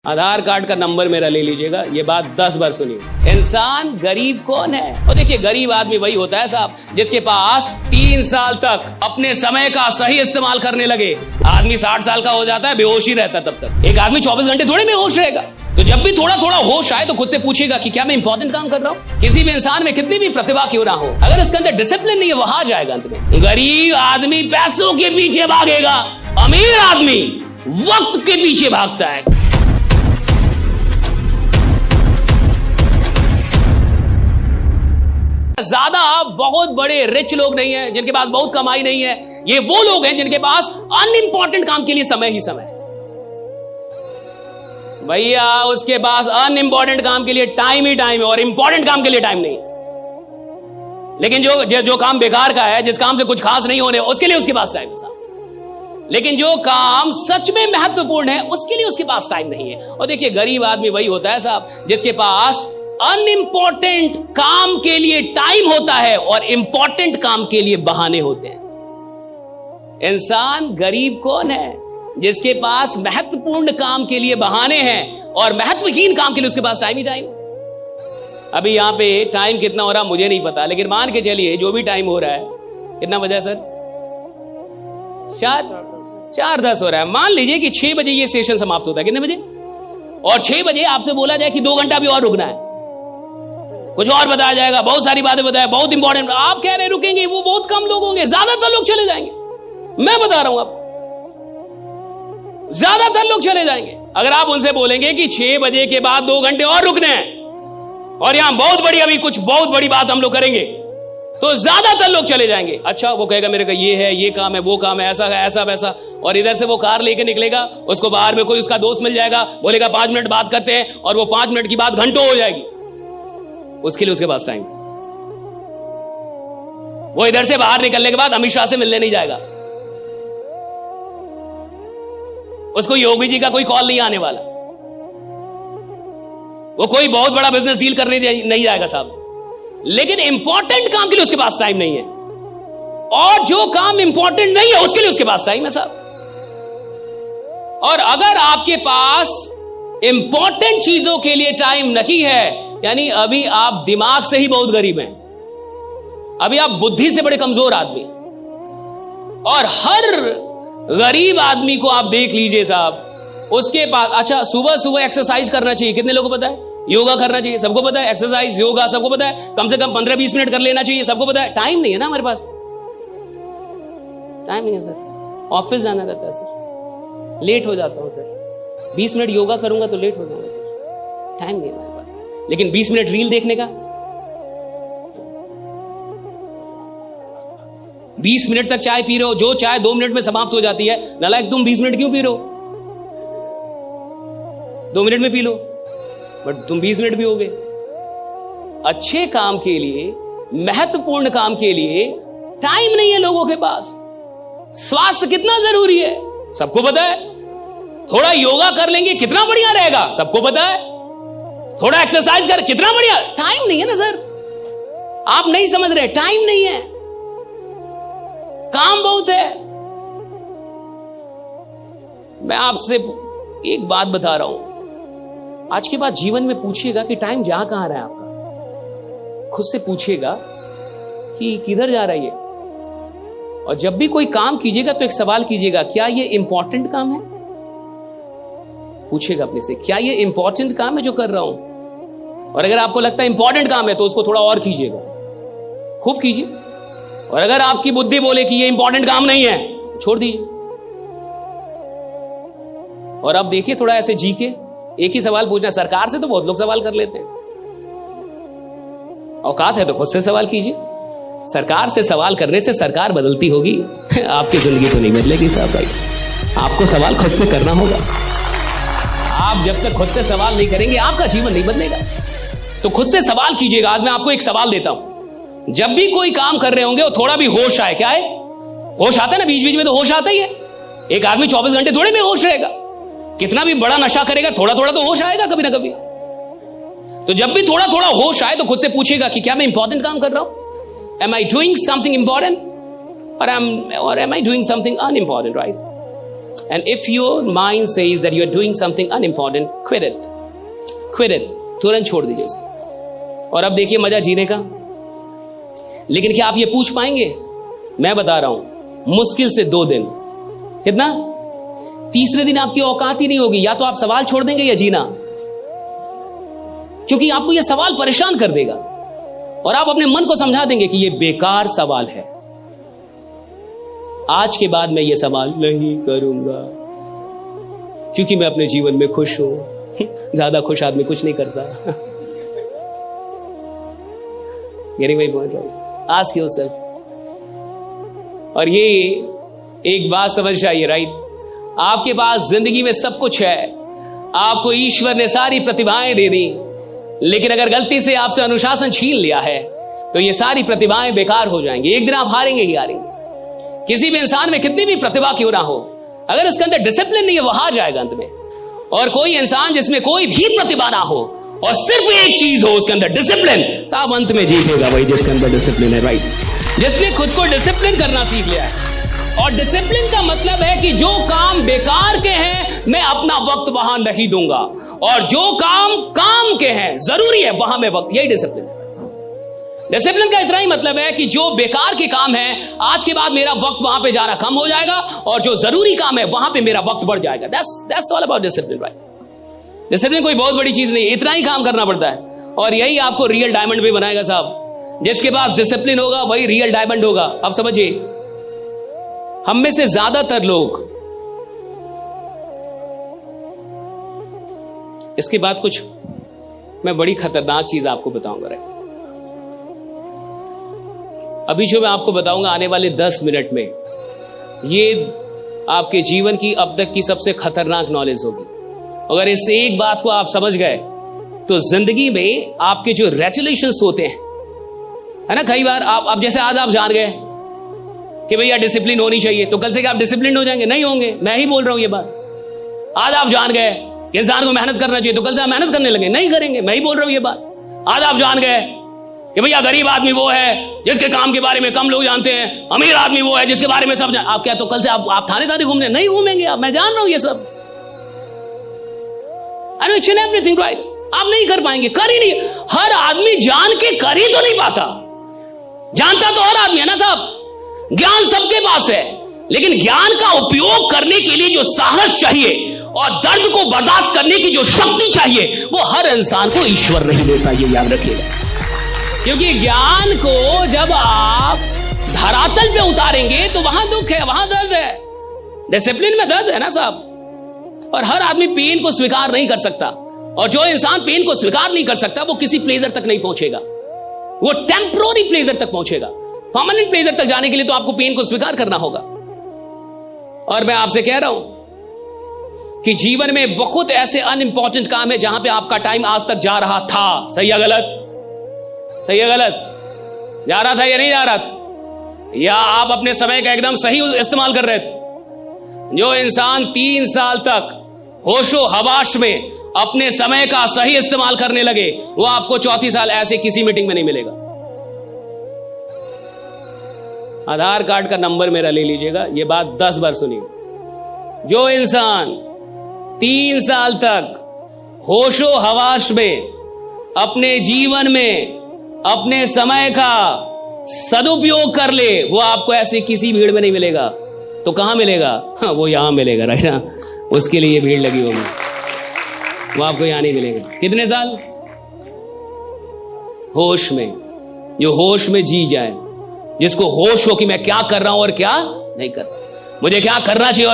आधार card का number मेरा ले लीजिएगा, ये बात 10 बार सुनिए। इंसान गरीब कौन है? और देखिए, गरीब आदमी वही होता है साहब जिसके पास 3 साल तक अपने समय का सही इस्तेमाल करने लगे। आदमी 60 साल का हो जाता है, बेहोश ही रहता है तब तक। एक आदमी 24 घंटे थोड़े बेहोश रहेगा। तो जब भी थोड़ा थोड़ा होश आए तो खुद से पूछिएगा कि क्या मैं इंपॉर्टेंट काम कर रहा हूं। किसी भी इंसान में कितनी भी प्रतिभा क्यों ना हो, अगर उसके अंदर डिसिप्लिन नहीं है, वो हार जाएगा अंत में। गरीब आदमी पैसों के पीछे भागेगा, अमीर आदमी वक्त के पीछे भागता है। ज्यादा बहुत बड़े रिच लोग नहीं है जिनके पास बहुत कमाई नहीं है। ये वो लोग हैं जिनके पास अनइंपॉर्टेंट काम के लिए समय ही समय। भैया उसके पास अनइंपॉर्टेंट काम के लिए टाइम ही टाइम है और इंपॉर्टेंट काम के लिए टाइम नहीं। लेकिन जो काम बेकार का है, जिस काम से कुछ खास नहीं होने, उसके लिए उसके पास टाइम है साहब। लेकिन जो काम सच में महत्वपूर्ण है उसके लिए उसके पास टाइम नहीं है। और देखिए, गरीब आदमी वही होता है साहब जिसके पास अनइंपॉर्टेंट काम के लिए टाइम होता है और इंपॉर्टेंट काम के लिए बहाने होते हैं। इंसान गरीब कौन है? जिसके पास महत्वपूर्ण काम के लिए बहाने हैं और महत्वहीन काम के लिए उसके पास टाइम ही टाइम। अभी यहां पे टाइम कितना हो रहा मुझे नहीं पता, लेकिन मान के चलिए जो भी टाइम हो रहा है, कितना बजा सर? 4:10 हो रहा है। मान लीजिए कि 6 बजे ये सेशन समाप्त होता है। कितने बजे? और 6 बजे आपसे बोला जाए कि 2 घंटा भी और रुकना है, कुछ और बताया जाएगा, बहुत सारी बातें बताया, बहुत इंपॉर्टेंट। आप कह रहे रुकेंगे, वो बहुत कम लोग होंगे, ज्यादातर लोग चले जाएंगे। मैं बता रहा हूं आपको, ज्यादातर लोग चले जाएंगे। अगर आप उनसे बोलेंगे कि 6 बजे के बाद 2 घंटे और रुकने हैं और यहां बहुत बड़ी बात हम लोग करेंगे, तो ज्यादातर लोग चले जाएंगे। अच्छा, वो कहेगा मेरे का ये है, ये काम है, वो काम है, ऐसा है, ऐसा वैसा। और इधर से वो कार लेके निकलेगा, उसको बाहर में कोई उसका दोस्त मिल जाएगा, बोलेगा 5 मिनट बात करते हैं, और वो 5 मिनट की बात घंटों हो जाएगी। उसके लिए उसके पास टाइम। वो इधर से बाहर निकलने के बाद अमित शाह से मिलने नहीं जाएगा, उसको योगी जी का कोई कॉल नहीं आने वाला, वो कोई बहुत बड़ा बिजनेस डील करने नहीं जाएगा साहब। लेकिन इंपॉर्टेंट काम के लिए उसके पास टाइम नहीं है, और जो काम इंपॉर्टेंट नहीं है उसके लिए उसके पास टाइम है साहब। और अगर आपके पास इंपॉर्टेंट चीजों के लिए टाइम नहीं है, यानी अभी आप दिमाग से ही बहुत गरीब हैं, अभी आप बुद्धि से बड़े कमजोर आदमी। और हर गरीब आदमी को आप देख लीजिए साहब, उसके पास, अच्छा, सुबह सुबह एक्सरसाइज करना चाहिए, कितने लोगों को पता है? योगा करना चाहिए, सबको पता है। एक्सरसाइज, योगा सबको पता है, कम से कम 15-20 मिनट कर लेना चाहिए, सबको पता है। टाइम नहीं है ना हमारे पास, टाइम नहीं है सर। ऑफिस जाना रहता है सर, लेट हो जाता हूं सर। 20 मिनट योगा करूंगा तो लेट हो जाऊंगा सर, टाइम नहीं है हमारे पास। लेकिन 20 मिनट रील देखने का, 20 मिनट तक चाय पी रहे हो, जो चाय 2 मिनट में समाप्त हो जाती है। नालायक तुम 20 मिनट क्यों पी रहे हो? 2 मिनट में पी लो, बट तुम 20 मिनट भी हो गए। अच्छे काम के लिए, महत्वपूर्ण काम के लिए टाइम नहीं है लोगों के पास। स्वास्थ्य कितना जरूरी है सबको पता है। थोड़ा योगा कर लेंगे कितना बढ़िया रहेगा सबको पता है। थोड़ा एक्सरसाइज कर कितना बढ़िया। टाइम नहीं है ना सर, आप नहीं समझ रहे, टाइम नहीं है, काम बहुत है। मैं आपसे एक बात बता रहा हूं, आज के बाद जीवन में पूछिएगा कि टाइम जा कहां रहा है आपका। खुद से पूछिएगा कि किधर जा रहा है ये। और जब भी कोई काम कीजिएगा तो एक सवाल कीजिएगा, क्या ये इंपॉर्टेंट काम है? पूछिएगा अपने से, क्या ये इंपॉर्टेंट काम है जो कर रहा हूं? और अगर आपको लगता है इंपॉर्टेंट काम है तो उसको थोड़ा और कीजिएगा, खूब कीजिए। और अगर आपकी बुद्धि बोले कि ये इंपॉर्टेंट काम नहीं है, छोड़ दीजिए। और अब देखिए, थोड़ा ऐसे जी के एक ही सवाल पूछना। सरकार से तो बहुत लोग सवाल कर लेते हैं, औकात है तो खुद से सवाल कीजिए। सरकार से सवाल करने से सरकार बदलती होगी, आपकी जिंदगी तो नहीं बदलेगी साहब भाई। आपको सवाल खुद से करना होगा। आप जब तक खुद से सवाल नहीं करेंगे आपका जीवन नहीं बदलेगा। तो खुद से सवाल कीजिएगा। आज मैं आपको एक सवाल देता हूं, जब भी कोई काम कर रहे होंगे वो थोड़ा भी होश आए। क्या है? होश आता है ना, बीच बीच में तो होश आता ही है। एक आदमी 24 घंटे थोड़े में होश रहेगा, कितना भी बड़ा नशा करेगा, थोड़ा थोड़ा तो होश आएगा कभी ना कभी। तो जब भी थोड़ा थोड़ा होश आए तो खुद से पूछेगा कि क्या मैं इंपॉर्टेंट काम कर रहा हूं? Am I doing something important or am I doing something unimportant, right? And if your mind says that you are doing something unimportant, quit it. Quit it. तुरंत छोड़ दीजिए उसको। और अब देखिए मजा जीने का। लेकिन क्या आप ये पूछ पाएंगे? मैं बता रहा हूं, मुश्किल से 2 दिन। कितना? तीसरे दिन आपकी औकात ही नहीं होगी। या तो आप सवाल छोड़ देंगे या जीना, क्योंकि आपको यह सवाल परेशान कर देगा और आप अपने मन को समझा देंगे कि यह बेकार सवाल है। आज के बाद मैं ये सवाल नहीं करूंगा, क्योंकि मैं अपने जीवन में खुश हूं। ज्यादा खुश आदमी कुछ नहीं करता। Getting my point right? Ask yourself. और ये एक बात समझ आइए, राइट? आपके पास जिंदगी में सब कुछ है, आपको ईश्वर ने सारी प्रतिभाएं दे दी, लेकिन अगर गलती से आपसे अनुशासन छीन लिया है तो ये सारी प्रतिभाएं बेकार हो जाएंगी। एक दिन आप हारेंगे ही हारेंगे। किसी भी इंसान में कितनी भी प्रतिभा क्यों ना हो, अगर उसके अंदर डिसिप्लिन नहीं है, वो हार जाएगा अंत में। और कोई इंसान जिसमें कोई भी प्रतिभा ना हो और सिर्फ एक चीज हो उसके अंदर डिसिप्लिन, साहब अंत में जीतेगा वही जिसके अंदर डिसिप्लिन है, राइट? जिसने खुद को डिसिप्लिन करना सीख लिया है। और डिसिप्लिन का मतलब है कि जो काम बेकार के हैं मैं अपना वक्त वहां नहीं दूंगा, और जो काम के हैं जरूरी है वहां मैं वक्त, यही डिसिप्लिन है। डिसिप्लिन का इतना ही मतलब है कि जो बेकार के काम है आज के बाद मेरा वक्त वहां पे जाना कम हो जाएगा, और जो जरूरी काम है वहां पे मेरा वक्त बढ़ जाएगा। That's all about discipline, right? Discipline कोई बहुत बड़ी चीज नहीं, इतना ही काम करना पड़ता है, और यही आपको रियल डायमंड भी बनाएगा साहब। जिसके पास डिसिप्लिन होगा वही रियल डायमंड होगा। अब समझिए, हम में से ज्यादातर लोग, इसके बाद कुछ मैं बड़ी खतरनाक चीज आपको बताऊंगा, राइट? अभी जो मैं आपको बताऊंगा आने वाले 10 मिनट में, ये आपके जीवन की अब तक की सबसे खतरनाक नॉलेज होगी। अगर इस एक बात को आप समझ गए तो जिंदगी में आपके जो रेजुलेशंस होते हैं, है ना, कई बार आप जैसे आज आप जान गए कि भैया डिसिप्लिन होनी चाहिए, तो कल से क्या आप डिसिप्लिन हो जाएंगे? नहीं होंगे। मैं ही बोल रहा हूं ये बात। आज आप जान गए कि इंसान को मेहनत करना चाहिए, तो कल से आप मेहनत करने लगे? नहीं करेंगे। मैं ही बोल रहा हूं ये बात। आज आप जान गए कि भैया गरीब आदमी वो है जिसके काम के बारे में कम लोग जानते हैं, अमीर आदमी वो है जिसके बारे में सब आप क्या, तो कल से आप थाने थाने घूमने नहीं घूमेंगे आप। मैं जान रहा हूं ये सब। I know each and everything, right? आप नहीं कर पाएंगे, कर ही नहीं। हर आदमी जान के कर ही तो नहीं पाता। जानता तो हर आदमी है ना साहब। ज्ञान सबके पास है, लेकिन ज्ञान का उपयोग करने के लिए जो साहस चाहिए और दर्द को बर्दाश्त करने की जो शक्ति चाहिए, वो हर इंसान को ईश्वर नहीं देता, ये याद रखिएगा। क्योंकि ज्ञान को जब आप धरातल पे उतारेंगे तो वहां दुख है, वहां दर्द है। डिसिप्लिन में दर्द है ना साहब। और हर आदमी पेन को स्वीकार नहीं कर सकता, और जो इंसान पेन को स्वीकार नहीं कर सकता वो किसी प्लेजर तक नहीं पहुंचेगा, वो टेम्पररी प्लेजर तक पहुंचेगा। परमानेंट प्लेजर तक जाने के लिए तो आपको पेन को स्वीकार करना होगा। और मैं आपसे कह रहा हूं कि जीवन में बहुत ऐसे अनइंपॉर्टेंट काम है जहां पे आपका टाइम आज तक जा रहा था। सही है गलत? सही है गलत? जा रहा था या नहीं जा रहा था? या आप अपने समय का एकदम सही इस्तेमाल कर रहे थे? जो इंसान 3 साल तक होशो हवाश में अपने समय का सही इस्तेमाल करने लगे, वो आपको 34 साल ऐसे किसी मीटिंग में नहीं मिलेगा। आधार कार्ड का नंबर मेरा ले लीजिएगा, ये बात 10 बार सुनिए। जो इंसान 3 साल तक होशो हवाश में अपने जीवन में अपने समय का सदुपयोग कर ले, वो आपको ऐसे किसी भीड़ में नहीं मिलेगा। तो कहां मिलेगा? हाँ, वो यहां मिलेगा, राइट ना? उसके लिए भीड़ लगी होगी, वो आपको यहां नहीं मिलेगा। कितने साल? होश में। जो होश में जी जाए, जिसको होश हो कि मैं क्या कर रहा हूं और क्या नहीं कर रहा, मुझे क्या करना चाहिए और